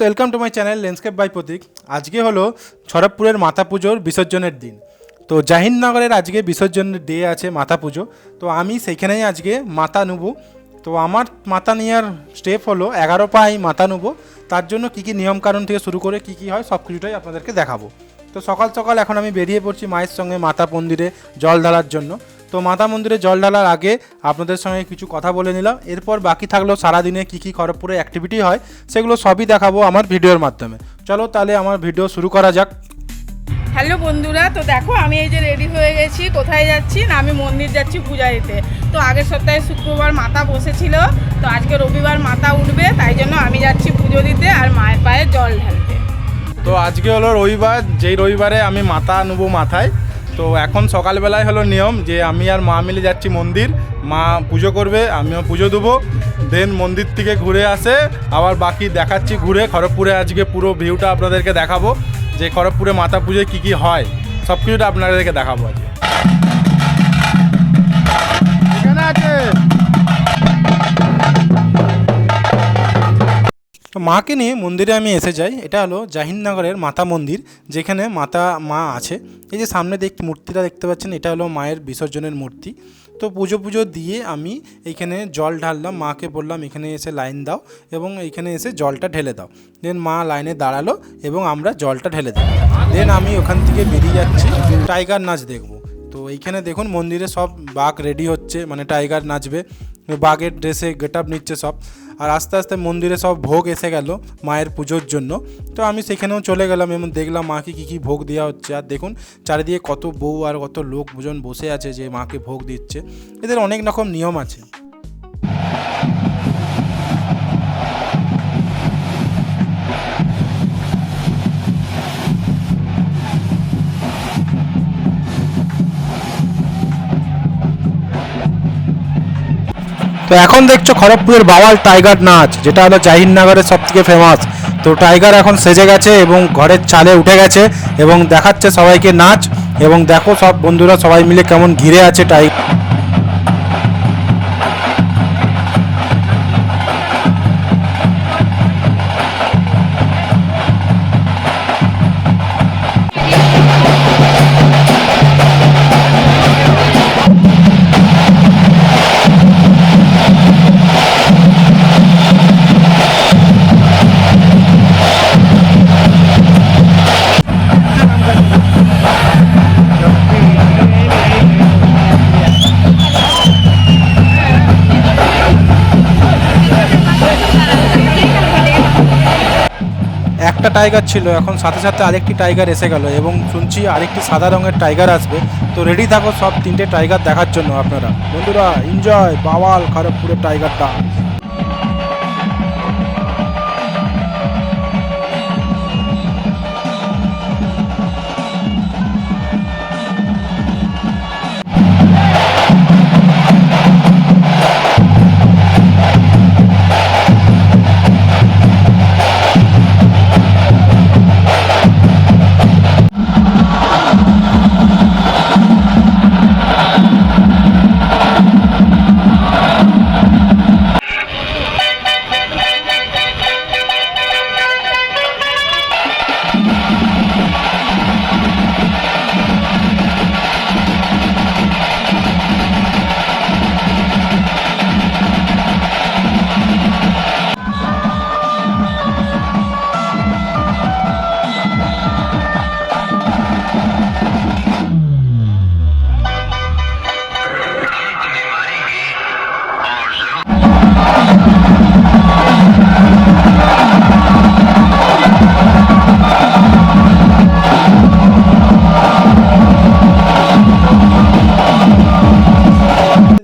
তো welcome to my channel landscape by Pratik. আজকে হলো ছড়াপুরের মাতা পুজোর বিসর্জনের দিন। তো জাহিননগরের আজকে বিসর্জনের ডে আছে, মাতা পুজো। তো আমি সেইখানেই আজকে মাতা নেব। তো আমার মাতা নেওয়ার স্টেপ হলো 11 পাই মাতা নেব। তার জন্য কী কী নিয়মকানুন থেকে শুরু করে কী কী হয় সব কিছুটাই আপনাদেরকে দেখাবো। তো সকাল সকাল এখন আমি বেরিয়ে পড়ছি মায়ের সঙ্গে মাতা মন্দিরে জল ঢালার জন্য। তো মাতা মন্দিরে জল ঢালার আগে আপনাদের সঙ্গে কিছু কথা বলে নিলাম। এরপর বাকি থাকলেও সারাদিনে কী কী খড়গপুরে অ্যাক্টিভিটি হয় সেগুলো সবই দেখাবো আমার ভিডিওর মাধ্যমে। চলো তাহলে আমার ভিডিও শুরু করা যাক। হ্যালো বন্ধুরা, তো দেখো আমি এই যে রেডি হয়ে গেছি। কোথায় যাচ্ছি না, আমি মন্দির যাচ্ছি পূজা দিতে। তো আগের সপ্তাহে শুক্রবার মাতা বসেছিল, তো আজকে রবিবার মাতা উঠবে, তাই জন্য আমি যাচ্ছি পুজো দিতে আর মায়ের পায়ে জল ঢালতে। তো আজকে হলো রবিবার, যেই রবিবারে আমি মাতা নেবো মাথায়। তো এখন সকালবেলায় হলো নিয়ম যে আমি আর মা মিলে যাচ্ছি মন্দির, মা পুজো করবে, আমিও পুজো দেবো। দেন মন্দির থেকে ঘুরে আসে আবার বাকি দেখাচ্ছি ঘুরে খড়গপুরে। আজকে পুরো ভিউটা আপনাদেরকে দেখাবো যে খড়গপুরে মাতা পুজোয় কী কী হয় সব কিছুটা আপনাদেরকে দেখাবো আজকে। এখানে আছে তো মাকে নিয়ে মন্দিরে আমি এসে যাই। এটা হলো জাহিননগরের মাতা মন্দির, যেখানে মা আছে। এই যে সামনে মূর্তিটা দেখতে পাচ্ছেন, এটা হলো মায়ের বিসর্জনের মূর্তি। তো পুজো দিয়ে আমি এইখানে জল ঢাললাম, মাকে বললাম এখানে এসে লাইন দাও এবং এইখানে এসে জলটা ঢেলে দাও। দেন মা লাইনে দাঁড়ালো এবং আমরা জলটা ঢেলে দিই। দেন আমি ওখান থেকে বেরিয়ে যাচ্ছি টাইগার নাচ দেখব। তো এইখানে দেখুন মন্দিরে সব বাঘ রেডি হচ্ছে, মানে টাইগার নাচবে, বাঘের ড্রেসে গেট আপ নিচ্ছে সব। আর আস্তে আস্তে মন্দিরে সব ভোগ এসে গেল মায়ের পুজোর জন্য। তো আমি সেখানেও চলে গেলাম এবং দেখলাম মাকে কী কী ভোগ দেওয়া হচ্ছে। আর দেখুন চারিদিকে কত বউ আর কত লোকজন বসে আছে যে মাকে ভোগ দিচ্ছে। এদের অনেক রকম নিয়ম আছে। তো এখন দেখছো খড়গপুরের বাওয়াল টাইগার নাচ, যেটা হলো জাহিননগরের সবথেকে ফেমাস। তো টাইগার এখন সেজে গেছে এবং ঘরের চালে উঠে গেছে এবং দেখাচ্ছে সবাইকে নাচ। এবং দেখো সব বন্ধুরা সবাই মিলে কেমন ঘিরে আছে টাইগার। একটা টাইগার ছিল, এখন সাথে সাথে আরেকটি টাইগার এসে গেল এবং শুনছি আরেকটি সাদা রঙের টাইগার আসবে। তো রেডি থাকো সব 3টে টাইগার দেখার জন্য আপনারা। বন্ধুরা এনজয় বাওয়াল খড়গপুরের টাইগারটা।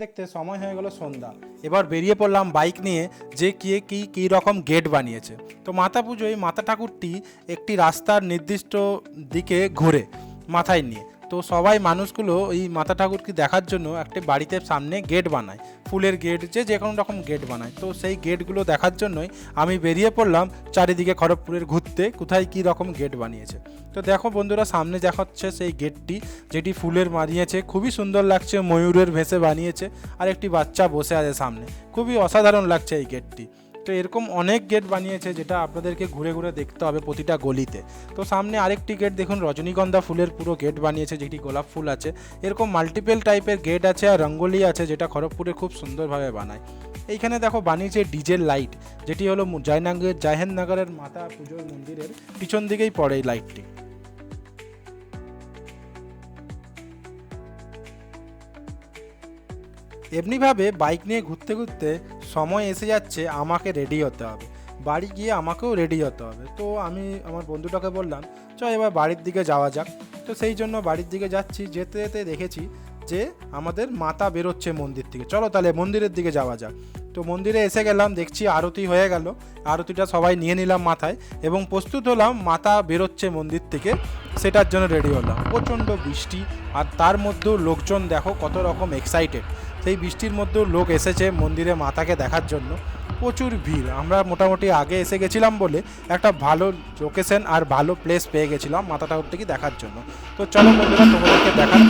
দেখতে সময় হয়ে গেল সন্ধ্যা। এবার বেরিয়ে পড়লাম বাইক নিয়ে যে কী রকম গেট বানিয়েছে। তো মাতা পুজোয় মাতা ঠাকুরটি একটি রাস্তার নির্দিষ্ট দিকে ঘুরে মাথায় নিয়ে। তো সবাই মানুষগুলো এই মাতা ঠাকুরকে দেখার জন্য একটা বাড়িতে সামনে গেট বানায়, ফুলের গেট, যে কোনো রকম গেট বানায়। তো সেই গেটগুলো দেখার জন্যই আমি বেরিয়ে পড়লাম চারিদিকে খড়গপুরের ঘুরতে, কোথায় কী রকম গেট বানিয়েছে। তো দেখো বন্ধুরা সামনে দেখাচ্ছে সেই গেটটি, যেটি ফুলের বানিয়েছে, খুবই সুন্দর লাগছে, ময়ূরের ভেসে বানিয়েছে আর একটি বাচ্চা বসে আছে সামনে, খুবই অসাধারণ লাগছে এই গেটটি। তো এরকম অনেক গেট বানিয়েছে, যেটা আপনাদেরকে ঘুরে ঘুরে দেখতে হবে প্রতিটা গলিতে। তো সামনে আরেকটি গেট দেখুন, রজনীগন্ধা ফুলের পুরো গেট বানিয়েছে, যেটি গোলাপ ফুল আছে। এরকম মাল্টিপল টাইপের গেট আছে আর রঙ্গোলি আছে, যেটা খড়গপুরে খুব সুন্দরভাবে বানায়। এইখানে দেখো বানিয়েছে ডিজেল লাইট, যেটি হলো জাহেননগরের মাতা পুজোর মন্দিরের পিছন দিকেই পড়ে এই লাইটটি। এমনিভাবে বাইক নিয়ে ঘুরতে ঘুরতে সময় এসে যাচ্ছে আমাকে রেডি হতে হবে, বাড়ি গিয়ে আমাকেও রেডি হতে হবে। তো আমি আমার বন্ধুটাকে বললাম চ এবার বাড়ির দিকে যাওয়া যাক। তো সেই জন্য বাড়ির দিকে যাচ্ছি, যেতে যেতে দেখেছি যে আমাদের মাতা বেরোচ্ছে মন্দির থেকে, চলো তাহলে মন্দিরের দিকে যাওয়া যাক। তো মন্দিরে এসে গেলাম, দেখছি আরতি হয়ে গেল, আরতিটা সবাই নিয়ে নিলাম মাথায় এবং প্রস্তুত হলাম মাতা বেরোচ্ছে মন্দির থেকে, সেটার জন্য রেডি হলাম। প্রচণ্ড বৃষ্টি, আর তার মধ্যেও লোকজন দেখো কত রকম এক্সাইটেড। সেই বৃষ্টির মধ্যেও লোক এসেছে মন্দিরে মাতাকে দেখার জন্য, প্রচুর ভিড়। আমরা মোটামুটি আগে এসে গেছিলাম বলে একটা ভালো লোকেশন আর ভালো প্লেস পেয়ে গেছিলাম মাতা ঠাকুরটিকে দেখার জন্য। তো চলো বন্ধুরা, তোমাদেরকে দেখার।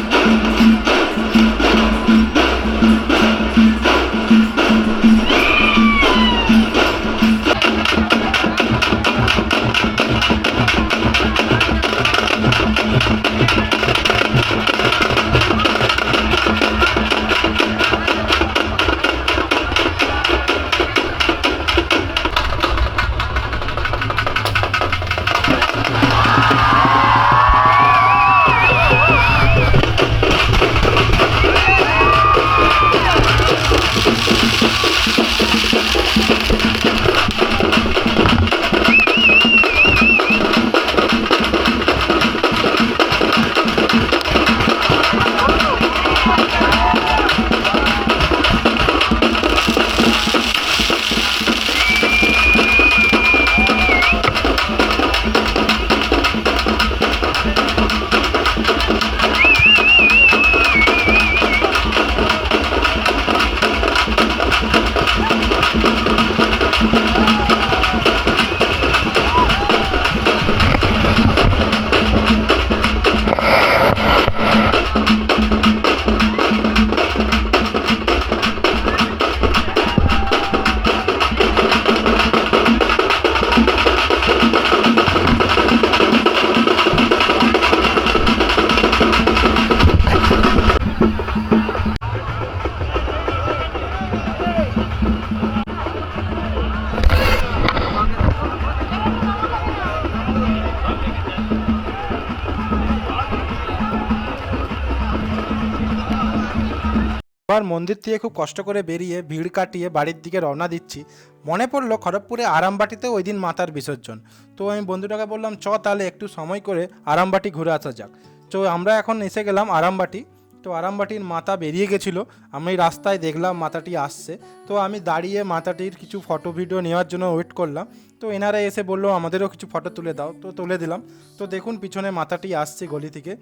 আবার মন্দির থেকে খুব কষ্ট করে বেরিয়ে ভিড় কাটিয়ে বাড়ির দিকে রওনা দিচ্ছি। মনে পড়লো খড়গপুরে আরামবাটিতে ওই দিন মাতার বিসর্জন। তো আমি বন্ধুটাকে বললাম চ তাহলে একটু সময় করে আরামবাটি ঘুরে আসা যাক। তো আমরা এখন এসে গেলাম আরামবাটি। তো আরামবাটির মাতা বেরিয়ে গেছিলো, আমি রাস্তায় দেখলাম মাতাটি আসছে। তো আমি দাঁড়িয়ে মাতাটির কিছু ফটো ভিডিও নেওয়ার জন্য ওয়েট করলাম। তো এনারা এসে বললো আমাদেরও কিছু ফটো তুলে দাও, তো তুলে দিলাম। তো দেখুন পিছনে মাতাটি আসছে গলি থেকে।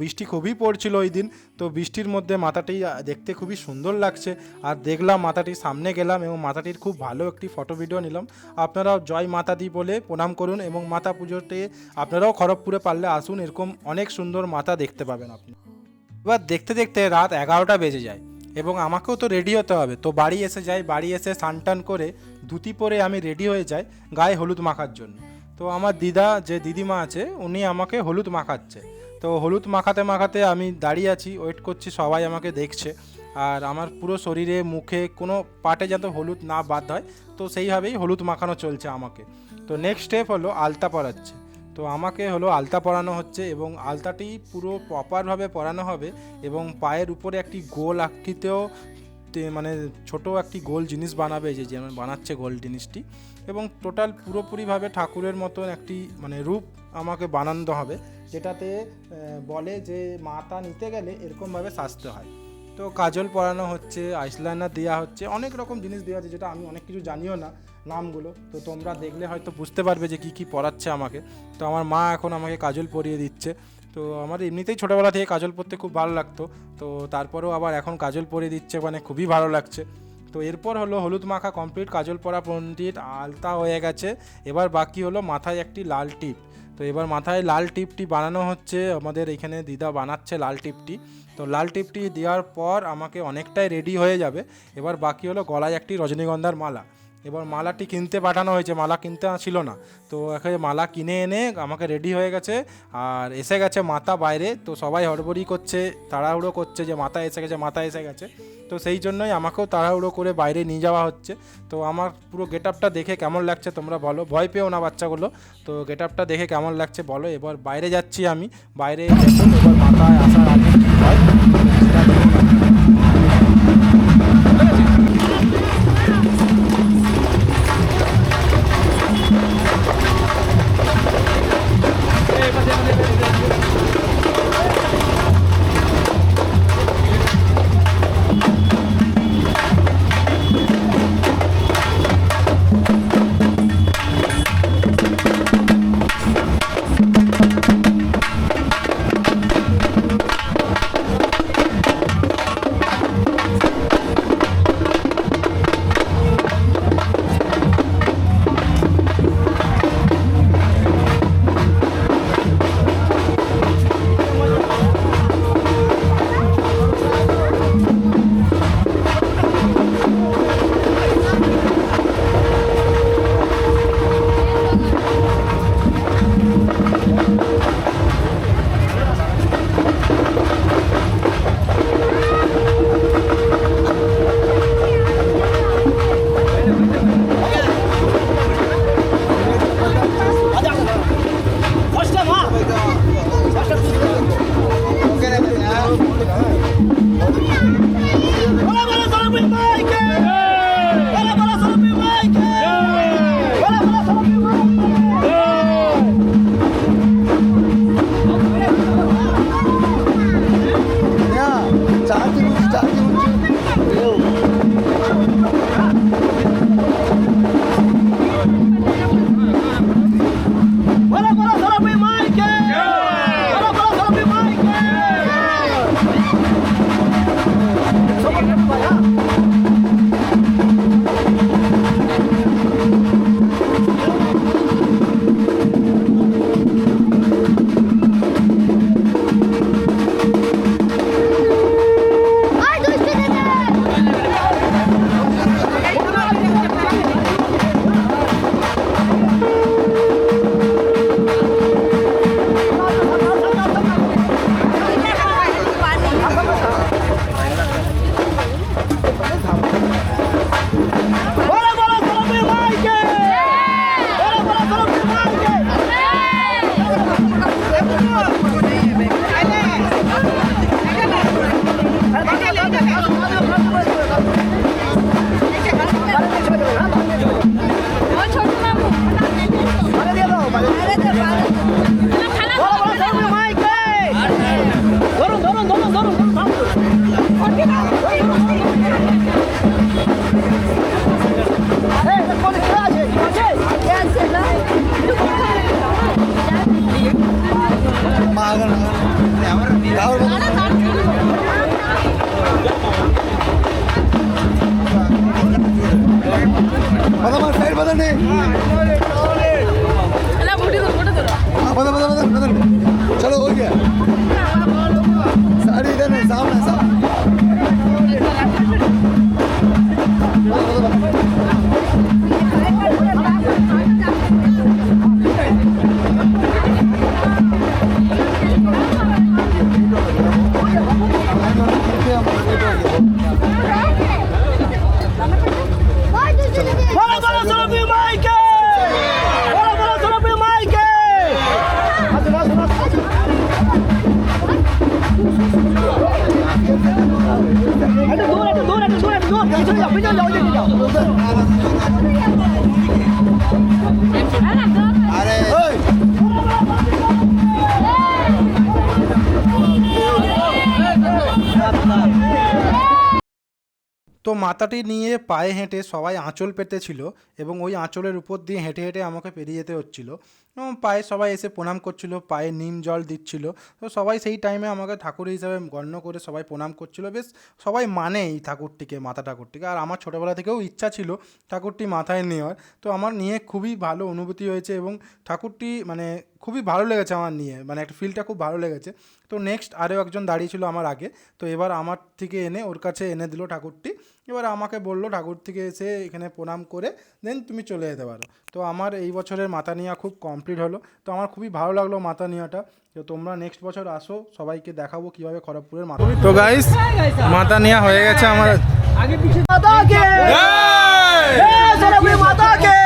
বৃষ্টি খুবই পড়ছিল ওই দিন, তো বৃষ্টির মধ্যে মাতাটি দেখতে খুবই সুন্দর লাগছে। আর দেখলাম মাতাটির সামনে গেলাম এবং মাতাটির খুব ভালো একটি ফটো ভিডিও নিলাম। আপনারাও জয় মাতা দি বলে প্রণাম করুন এবং মাতা পুজোতে আপনারাও খড়গপুরে পারলে আসুন, এরকম অনেক সুন্দর মাতা দেখতে পাবেন আপনি। এবার দেখতে দেখতে রাত 11টা বেজে যায় এবং আমাকেও তো রেডি হতে হবে। তো বাড়ি এসে যাই, বাড়ি এসে স্নান করে ধুতি পরে আমি রেডি হয়ে যাই গায়ে হলুদ মাখার জন্য। তো আমার যে দিদিমা আছে উনি আমাকে হলুদ মাখাচ্ছে। তো হলুদ মাখাতে মাখাতে আমি দাঁড়িয়ে আছি, ওয়েট করছি, সবাই আমাকে দেখছে। আর আমার পুরো শরীরে মুখে কোনো পার্টে যাতে হলুদ না বাদ হয়, তো সেইভাবেই হলুদ মাখানো চলছে আমাকে। তো নেক্সট স্টেপ হলো আলতা পরাচ্ছে। তো আমাকে হলো আলতা পরানো হচ্ছে এবং আলতাটি পুরো প্রপারভাবে পরানো হবে এবং পায়ের উপরে একটি গোল আকৃতিও মানে ছোট একটি গোল জিনিস বানাবে, যে যেমন বানাচ্ছে গোল জিনিসটি, এবং টোটাল পুরোপুরিভাবে ঠাকুরের মতন একটি মানে রূপ আমাকে বানানো হবে, যেটাতে বলে যে মাতা নিতে গেলে এরকমভাবে সাজতে হয়। তো কাজল পরানো হচ্ছে, আইসলাইনার দেওয়া হচ্ছে, অনেক রকম জিনিস দেওয়া হচ্ছে, যেটা আমি অনেক কিছু জানিও না নামগুলো। তো তোমরা দেখলে হয়তো বুঝতে পারবে যে কী কী পরাচ্ছে আমাকে। তো আমার মা এখন আমাকে কাজল পরিয়ে দিচ্ছে। তো আমার এমনিতেই ছোটোবেলা থেকে কাজল পরতে খুব ভালো লাগতো, তো তারপরেও আবার এখন কাজল পরিয়ে দিচ্ছে, মানে খুবই ভালো লাগছে। তো এরপর হলো হলুদ মাখা কমপ্লিট, কাজল পরা পণ্ডিত, আলতা হয়ে গেছে। এবার বাকি হলো মাথায় একটি লাল টিপ। তো এবার মাথায় লাল টিপটি বানানো হচ্ছে, আমাদের এখানে দিদা বানাচ্ছে লাল টিপটি। তো লাল টিপটি দেওয়ার পর আমাকে অনেকটাই রেডি হয়ে যাবে। এবার বাকি হলো গলায় একটি রজনীগন্ধার মালা। এবার মালাটি কিনতে পাঠানো হয়েছে, মালা কিনতে ছিল না, তো এখানে মালা কিনে এনে আমাকে রেডি হয়ে গেছে আর এসে গেছে মাতা বাইরে। তো সবাই হড়বড়ি করছে, তাড়াহুড়ো করছে যে মাতা এসে গেছে, মাতা এসে গেছে। তো সেই জন্যই আমাকেও তাড়াহুড়ো করে বাইরে নিয়ে যাওয়া হচ্ছে। তো আমার পুরো গেট আপটা দেখে কেমন লাগছে তোমরা বলো, ভয় পেও না বাচ্চাগুলো। তো গেট আপটা দেখে কেমন লাগছে বলো। এবার বাইরে যাচ্ছি আমি, বাইরে দেখুন এবার মাথায় আসার আগে কী হয় সেটা দেখুন আপনারা। चलो हो गया साड़ी इधर नहीं सामने তো মাথাটি নিয়ে পায়ে হেঁটে সবাই আঁচল পেতেছিল এবং ওই আঁচলের উপর দিয়ে হেঁটে হেঁটে আমাকে পেরিয়ে যেতে হচ্ছিল এবং পায়ে সবাই এসে প্রণাম করছিল, পায়ে নিম জল দিচ্ছিল। তো সবাই সেই টাইমে আমাকে ঠাকুর হিসাবে গণ্য করে সবাই প্রণাম করছিল। বেশ সবাই মানে এই ঠাকুরটিকে, মাতা ঠাকুরটিকে। আর আমার ছোটোবেলা থেকেও ইচ্ছা ছিল ঠাকুরটি মাথায় নেওয়ার। তো আমার নিয়ে খুবই ভালো অনুভূতি হয়েছে এবং ঠাকুরটি মানে খুবই ভালো লেগেছে আমার নিয়ে, মানে একটা ফিলটা খুব ভালো লেগেছে। তো নেক্সট আরও একজন দাঁড়িয়ে ছিল আমার আগে, তো এবার আমার থেকে এনে ওর কাছে এনে দিল ঠাকুরটি। এবার আমাকে বললো ঠাকুর থেকে এসে এখানে প্রণাম করে দেন তুমি চলে যেতে পারো। তো আমার এই বছরের মাথা নেওয়া খুব কমপ্লিট হলো। তো আমার খুবই ভালো লাগলো মাথা নেওয়াটা। তো তোমরা নেক্সট বছর আসো, সবাইকে দেখাবো কীভাবে খড়গপুরের মাথা। তো গাইস মাথা নেওয়া হয়ে গেছে আমার। माता के